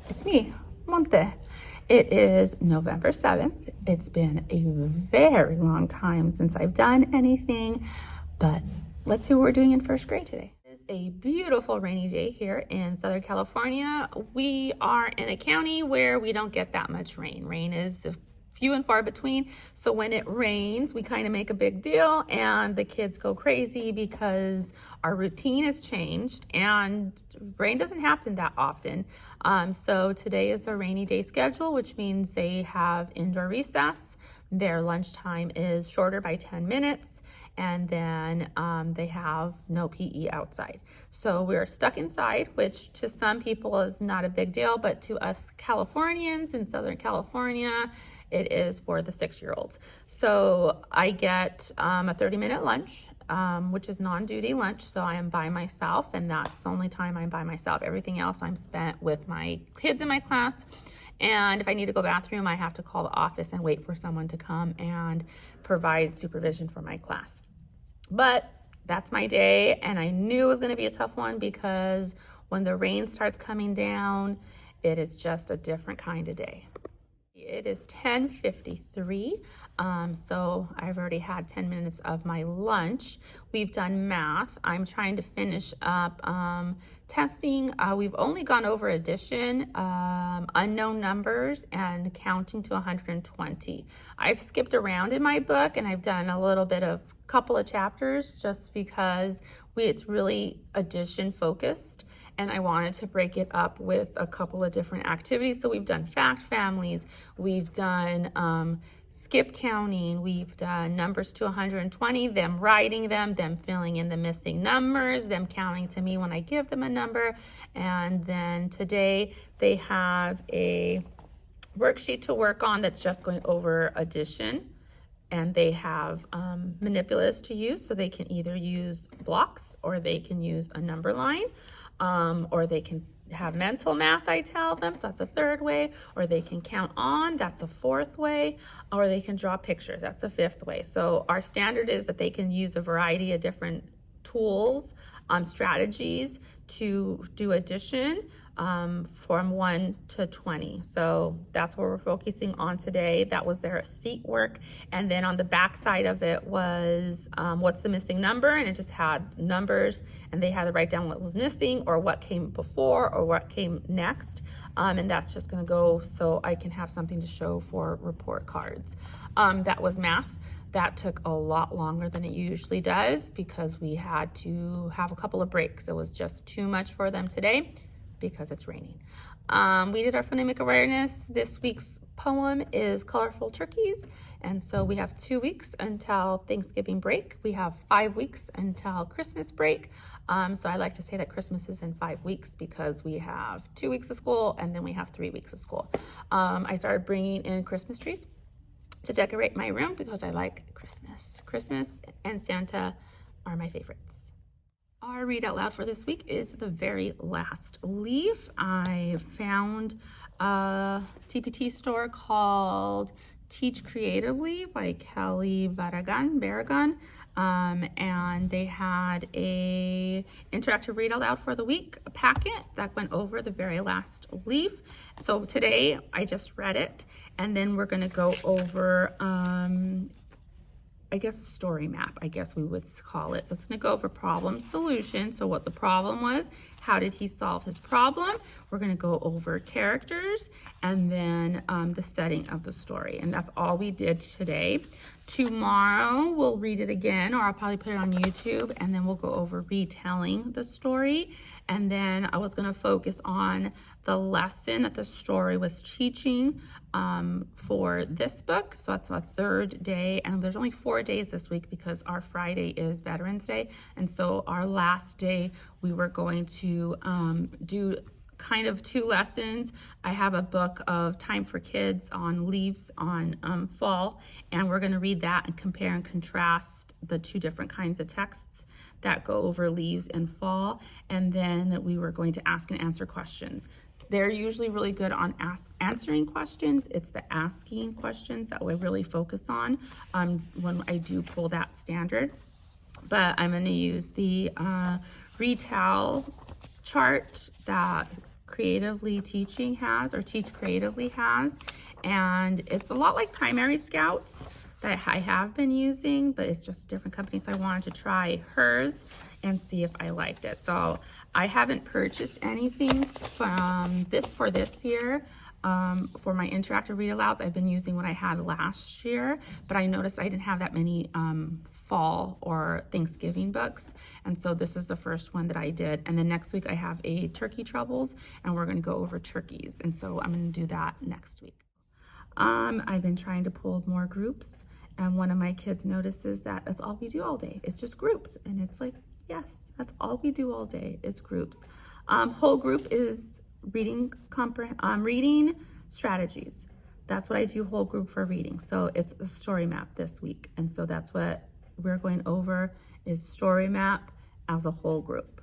It's me, Monte. It is November 7th. It's been a very long time since I've done anything, but let's see what we're doing in first grade today. It is a beautiful rainy day here in Southern California. We are in a county where we don't get that much rain. Rain is few and far between. So when it rains, we kind of make a big deal and the kids go crazy because our routine has changed and rain doesn't happen that often. So today is a rainy day schedule, which means they have indoor recess. Their lunchtime is shorter by 10 minutes. And then they have no PE outside. So we're stuck inside, which to some people is not a big deal, but to us Californians in Southern California, it is for the 6-year-olds. So I get a 30-minute lunch, which is non-duty lunch. So I am by myself, and that's the only time I'm by myself. Everything else I'm spent with my kids in my class. And if I need to go to the bathroom, I have to call the office and wait for someone to come and provide supervision for my class. But that's my day, and I knew it was going to be a tough one because when the rain starts coming down, it is just a different kind of day. It is 10:53, so I've already had 10 minutes of my lunch. We've done math. I'm trying to finish up testing. We've only gone over addition, unknown numbers, and counting to 120. I've skipped around in my book, and I've done a little bit of couple of chapters just because it's really addition focused. And I wanted to break it up with a couple of different activities. So we've done fact families, we've done skip counting, we've done numbers to 120, them writing them filling in the missing numbers, them counting to me when I give them a number. And then today they have a worksheet to work on that's just going over addition. And they have manipulatives to use, so they can either use blocks or they can use a number line. Or they can have mental math, I tell them, so that's a third way, or they can count on, that's a fourth way, or they can draw pictures, that's a fifth way. So our standard is that they can use a variety of different tools, strategies to do addition from 1 to 20. So that's what we're focusing on today. That was their seat work. And then on the back side of it was what's the missing number, and it just had numbers, and they had to write down what was missing or what came before or what came next. And that's just going to go so I can have something to show for report cards. That was math. That took a lot longer than it usually does because we had to have a couple of breaks. It was just too much for them today because it's raining. We did our phonemic awareness. This week's poem is Colorful Turkeys. And so we have 2 weeks until Thanksgiving break. We have 5 weeks until Christmas break. So I like to say that Christmas is in 5 weeks because we have 2 weeks of school and then we have 3 weeks of school. I started bringing in Christmas trees to decorate my room because I like Christmas. Christmas and Santa are my favorites. Our read out loud for this week is The Very Last Leaf. I found a TPT store called Teach Creatively by Kelly Barragan. And they had a interactive read out loud for the week packet that went over The Very Last Leaf. So today I just read it, and then we're going to go over I guess story map, I guess we would call it. So it's going to go over problem solution. So what the problem was, how did he solve his problem? We're going to go over characters and then the setting of the story. And that's all we did today. Tomorrow we'll read it again, or I'll probably put it on YouTube, and then we'll go over retelling the story. And then I was going to focus on the lesson that the story was teaching for this book. So that's a third day, and there's only 4 days this week because our Friday is Veterans Day. And so our last day we were going to do kind of 2 lessons. I have a book of Time for Kids on leaves on fall, and we're going to read that and compare and contrast the 2 different kinds of texts that go over leaves and fall. And then we were going to ask and answer questions. They're usually really good on answering questions. It's the asking questions that we really focus on when I do pull that standard. But I'm going to use the retell chart that Creatively Teaching has, or Teach Creatively has. And it's a lot like Primary Scouts that I have been using, but it's just a different company. So I wanted to try hers and see if I liked it. So I haven't purchased anything from this for this year. For my interactive read alouds, I've been using what I had last year, but I noticed I didn't have that many fall or Thanksgiving books, and so this is the first one that I did. And then next week I have a turkey troubles, and we're going to go over turkeys, and so I'm going to do that next week. I've been trying to pull more groups, and one of my kids notices that that's all we do all day. It's just groups, and it's like, yes, that's all we do all day is groups. Whole group is reading reading strategies. That's what I do whole group for reading. So it's a story map this week, and so that's what we're going over is story map as a whole group.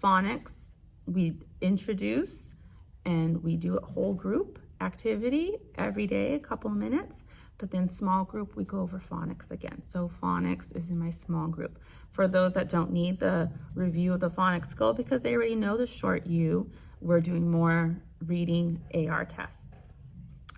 Phonics, we introduce and we do a whole group activity every day, a couple of minutes, but then small group, we go over phonics again. So phonics is in my small group. For those that don't need the review of the phonics skill because they already know the short U, we're doing more reading AR tests.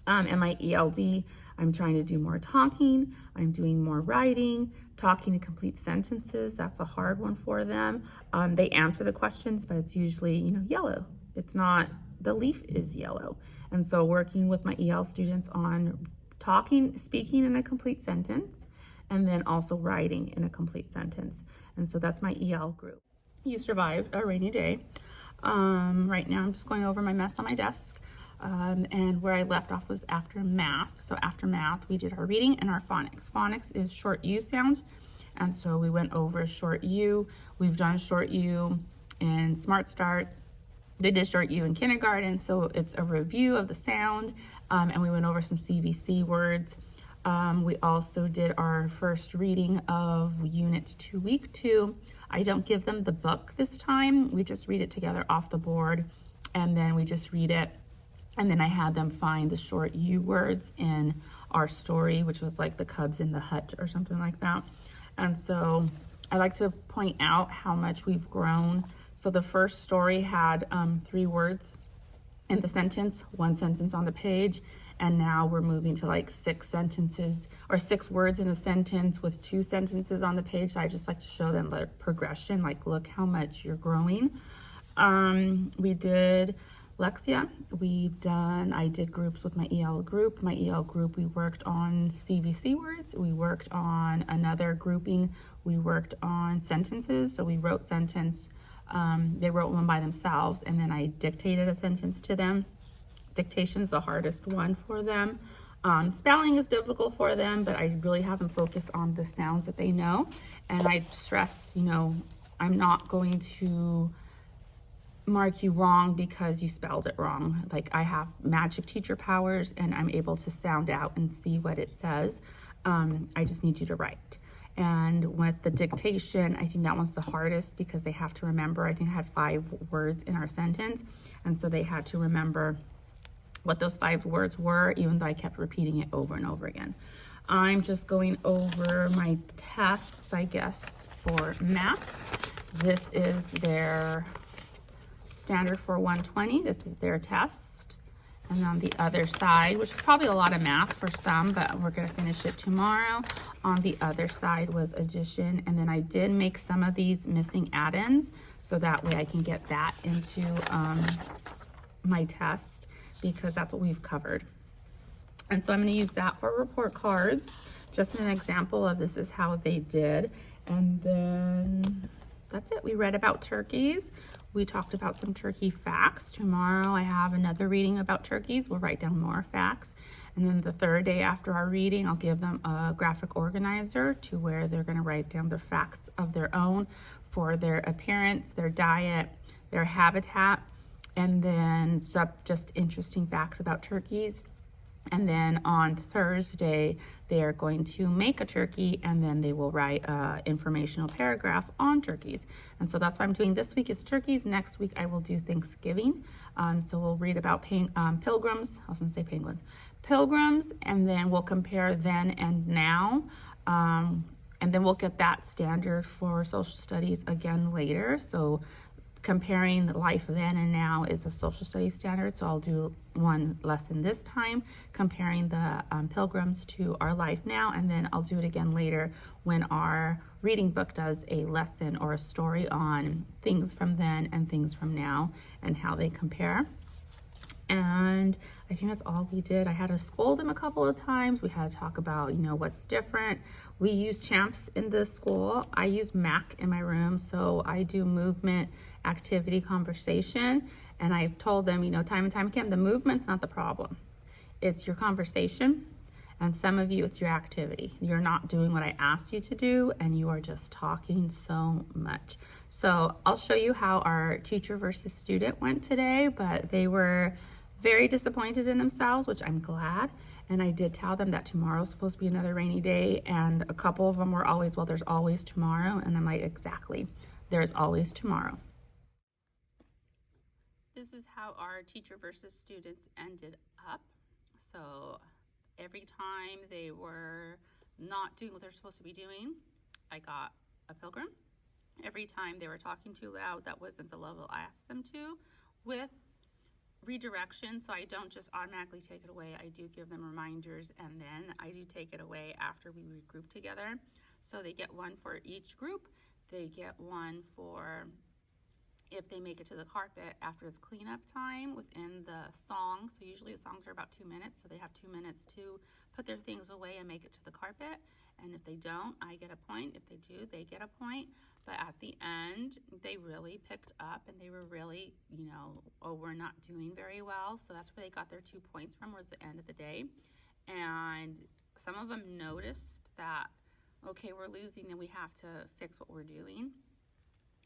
And my ELD, I'm trying to do more talking, I'm doing more writing, talking to complete sentences. That's a hard one for them. They answer the questions, but it's usually, yellow. It's not, the leaf is yellow. And so working with my EL students on speaking in a complete sentence, and then also writing in a complete sentence. And so that's my EL group. You survived a rainy day. Right now I'm just going over my mess on my desk. And where I left off was after math. So after math, we did our reading and our phonics. Phonics is short U sounds. And so we went over short U. We've done short U in Smart Start. They did short U in kindergarten. So it's a review of the sound. And we went over some CVC words. We also did our first reading of Unit 2, Week 2. I don't give them the book this time. We just read it together off the board. And then we just read it. And then I had them find the short U words in our story, which was like the Cubs in the hut or something like that. And so I like to point out how much we've grown. So the first story had 3 words in the sentence, 1 sentence on the page. And now we're moving to like 6 sentences or 6 words in a sentence with 2 sentences on the page. So I just like to show them the progression, like look how much you're growing. We did Lexia. I did groups with my EL group. My EL group, we worked on CVC words. We worked on another grouping. We worked on sentences. So we wrote sentence. They wrote one by themselves, and then I dictated a sentence to them. Dictation's the hardest one for them. Spelling is difficult for them, but I really have them focus on the sounds that they know. And I stress, I'm not going to mark you wrong because you spelled it wrong. Like I have magic teacher powers and I'm able to sound out and see what it says. I just need you to write. And with the dictation, I think that one's the hardest because they have to remember. I think I had 5 words in our sentence, and so they had to remember what those 5 words were, even though I kept repeating it over and over again. I'm just going over my tests, I guess, for math. This is their standard for 120. This is their test. And on the other side, which is probably a lot of math for some, but we're going to finish it tomorrow. On the other side was addition. And then I did make some of these missing add-ins, so that way I can get that into my test, because that's what we've covered. And so I'm going to use that for report cards. Just an example of this is how they did. And then that's it. We read about turkeys. We talked about some turkey facts. Tomorrow I have another reading about turkeys. We'll write down more facts. And then the third day after our reading, I'll give them a graphic organizer to where they're going to write down their facts of their own for their appearance, their diet, their habitat, and then just interesting facts about turkeys. And then on Thursday, they are going to make a turkey, and then they will write an informational paragraph on turkeys. And so that's what I'm doing this week is turkeys. Next week, I will do Thanksgiving. So we'll read about pilgrims. I was going to say penguins. Pilgrims, and then we'll compare then and now. And then we'll get that standard for social studies again later. So comparing life then and now is a social studies standard. So I'll do one lesson this time, comparing the Pilgrims to our life now, and then I'll do it again later when our reading book does a lesson or a story on things from then and things from now and how they compare. And I think that's all we did. I had to scold him a couple of times. We had to talk about, what's different. We use Champs in the school. I use Mac in my room. So I do movement, activity, conversation. And I've told them, time and time again, the movement's not the problem. It's your conversation. And some of you, it's your activity. You're not doing what I asked you to do, and you are just talking so much. So I'll show you how our teacher versus student went today, but they were very disappointed in themselves, which I'm glad. And I did tell them that tomorrow's supposed to be another rainy day, and a couple of them were always, well, there's always tomorrow. And I'm like, exactly, there's always tomorrow. This is how our teacher versus students ended up. So every time they were not doing what they're supposed to be doing, I got a Pilgrim. Every time they were talking too loud, that wasn't the level I asked them to, with redirection. So I don't just automatically take it away. I do give them reminders, and then I do take it away after we regroup together. So they get one for each group. They get one for if they make it to the carpet after it's cleanup time within the song. So usually the songs are about 2 minutes, so they have 2 minutes to put their things away and make it to the carpet. And if they don't, I get a point. If they do, they get a point. But at the end, they really picked up, and they were really, oh, we're not doing very well. So that's where they got their 2 points from, was the end of the day. And some of them noticed that, okay, we're losing and we have to fix what we're doing.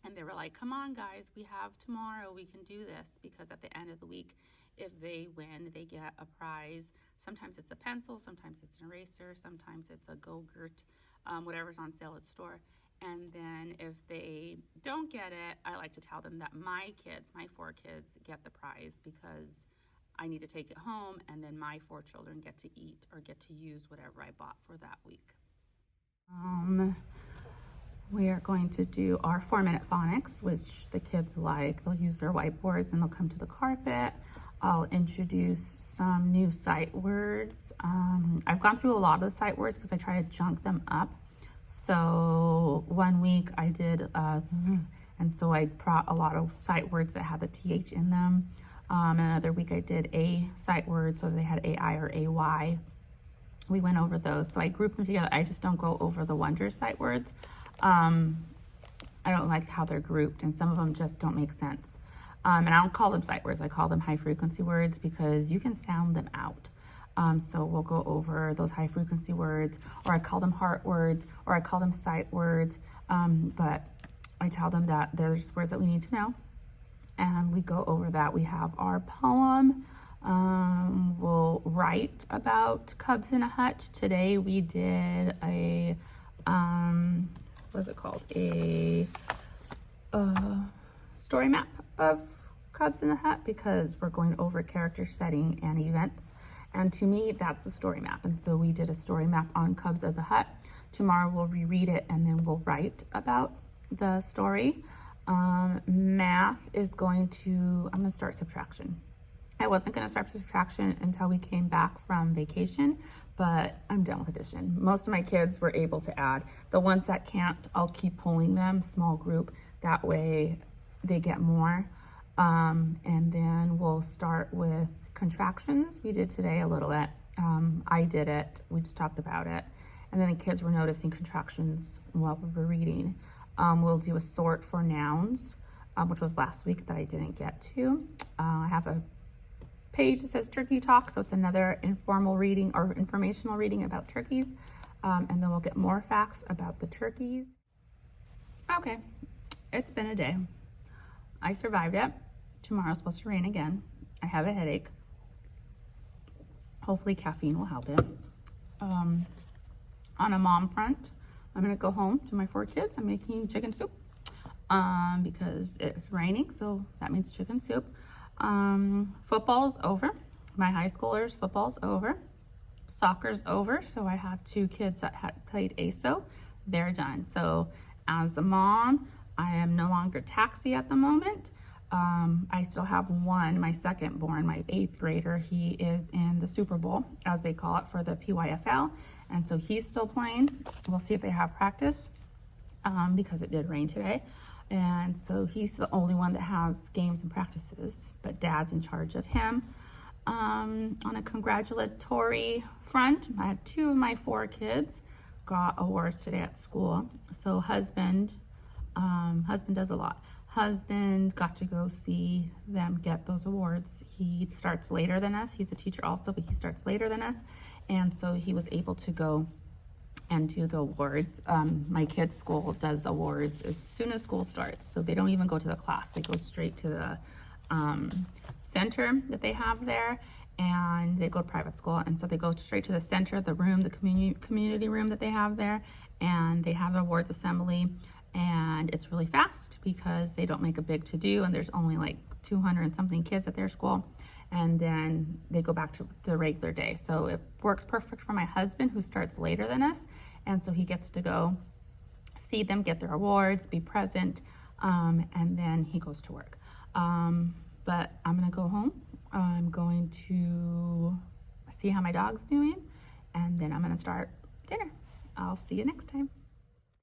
And they were like, come on, guys, we have tomorrow. We can do this. Because at the end of the week, if they win, they get a prize. Sometimes it's a pencil. Sometimes it's an eraser. Sometimes it's a Go-Gurt, whatever's on sale at store. And then if they don't get it, I like to tell them that my 4 kids, get the prize, because I need to take it home, and then my 4 children get to eat or get to use whatever I bought for that week. We are going to do our 4-minute phonics, which the kids like. They'll use their whiteboards and they'll come to the carpet. I'll introduce some new sight words. I've gone through a lot of the sight words because I try to chunk them up. So one week I did and so I brought a lot of sight words that had the TH in them. Another week I did a sight word, so they had AI or AY. We went over those. So I grouped them together. I just don't go over the wonder sight words. I don't like how they're grouped, and some of them just don't make sense. And I don't call them sight words. I call them high frequency words because you can sound them out. So we'll go over those high frequency words, or I call them heart words, or I call them sight words. But I tell them that there's words that we need to know, and we go over that. We have our poem. We'll write about Cubs in a Hutch. Today we did a, what's it called? A story map of Cubs in the Hut, because we're going over character setting and events. And to me, that's a story map. And so we did a story map on Cubs of the Hut. Tomorrow we'll reread it, and then we'll write about the story. Math is going to, I'm going to start subtraction. I wasn't going to start subtraction until we came back from vacation, but I'm done with addition. Most of my kids were able to add. The ones that can't, I'll keep pulling them, small group. That way they get more. And then we'll start with contractions. We did today a little bit. I did it. We just talked about it. And then the kids were noticing contractions while we were reading. We'll do a sort for nouns, which was last week that I didn't get to. I have a page that says Turkey Talk, so it's another informal reading or informational reading about turkeys. And then we'll get more facts about the turkeys. Okay, it's been a day. I survived it. Tomorrow's supposed to rain again. I have a headache. Hopefully caffeine will help it. On a mom front, I'm gonna go home to my 4 kids. I'm making chicken soup because it's raining, so that means chicken soup. Football's over. My high schoolers' football's over. Soccer's over, so I have 2 kids that had played ASO. They're done. So as a mom, I am no longer taxi at the moment. I still have one, my second born, my 8th grader. He is in the Super Bowl, as they call it, for the PYFL. And so he's still playing. We'll see if they have practice because it did rain today. And so he's the only one that has games and practices, but Dad's in charge of him. On a congratulatory front, I had 2 of my 4 kids got awards today at school. So husband does a lot. Husband got to go see them get those awards. He starts later than us. He's a teacher also, but he starts later than us. And so he was able to go and do the awards. My kids' school does awards as soon as school starts. So they don't even go to the class. They go straight to the center that they have there, and they go to private school. And so they go straight to the center, the room, the community room that they have there, and they have the awards assembly. And it's really fast because they don't make a big to-do, and there's only like 200 and something kids at their school. And then they go back to the regular day. So it works perfect for my husband, who starts later than us. And so he gets to go see them get their awards, be present, and then he goes to work. But I'm gonna go home. I'm going to see how my dog's doing, and then I'm gonna start dinner. I'll see you next time.